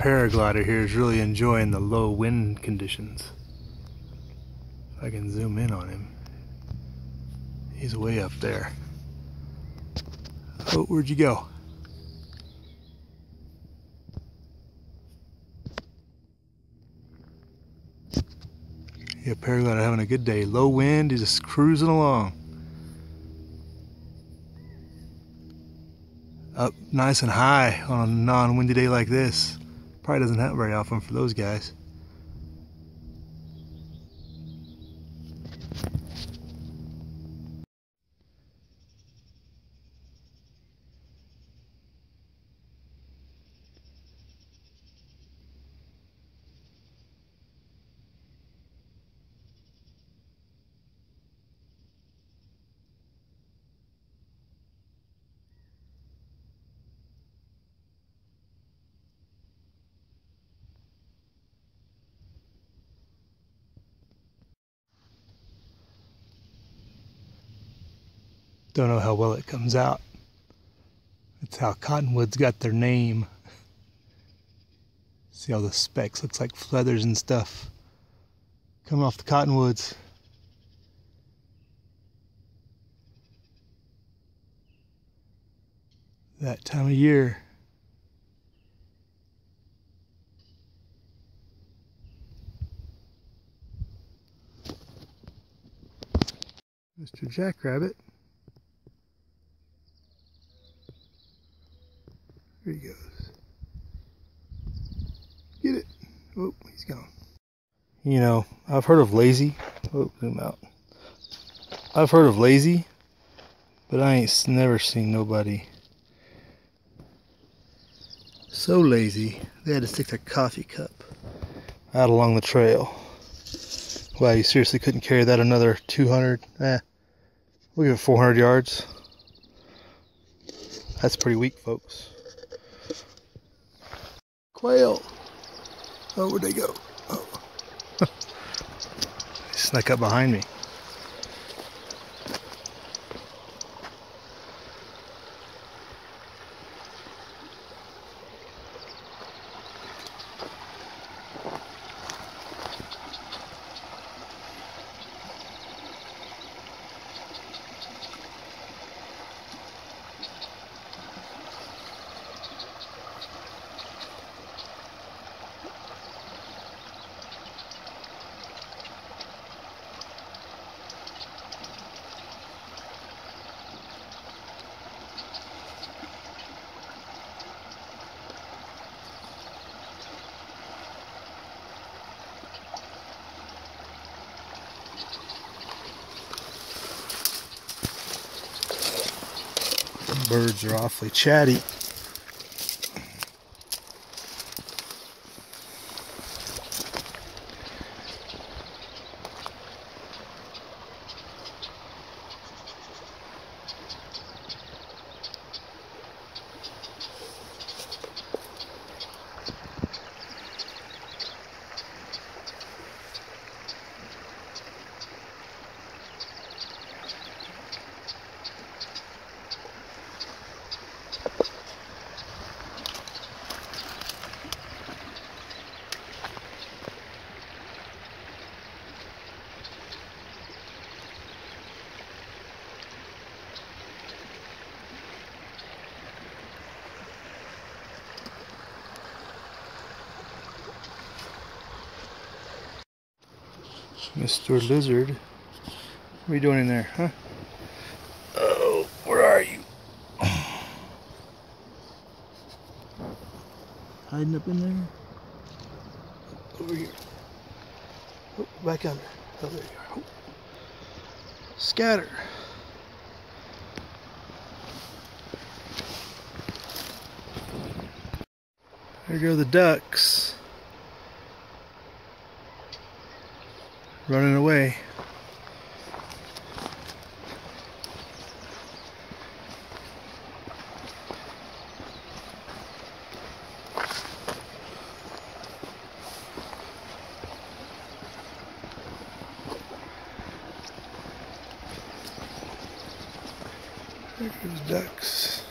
paraglider here is really enjoying the low wind conditions. If I can zoom in on him. He's way up there. Oh, where'd you go? Yeah, paraglider having a good day. Low wind, he's just cruising along. Up nice and high on a non-windy day like this. Probably doesn't happen very often for those guys. Don't know how well it comes out. That's how cottonwoods got their name. See all the specks, looks like feathers and stuff coming off the cottonwoods. That time of year. Mr. Jackrabbit. Here he goes. Get it. Oh, he's gone. You know, I've heard of lazy. Oh, zoom out. I've heard of lazy, but I ain't never seen nobody so lazy they had to stick their coffee cup out along the trail. Wow, you seriously couldn't carry that another 200? We'll give it 400 yards. That's pretty weak, folks. Quail. Oh, where'd they go? Oh. They snuck up behind me. Birds are awfully chatty. Mr. Lizard, what are you doing in there, huh? Oh, where are you? Hiding up in there? Over here. Oh, back under. Oh, there you are. Oh. Scatter. There go the ducks. Running away. There goes ducks.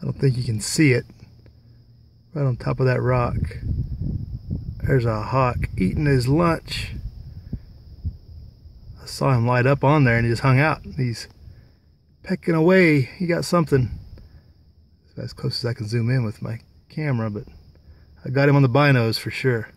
Don't think you can see it. Right on top of that rock. There's a hawk eating his lunch. I saw him light up on there and he just hung out. He's pecking away. He got something. As close as I can zoom in with my camera, but I got him on the binos for sure.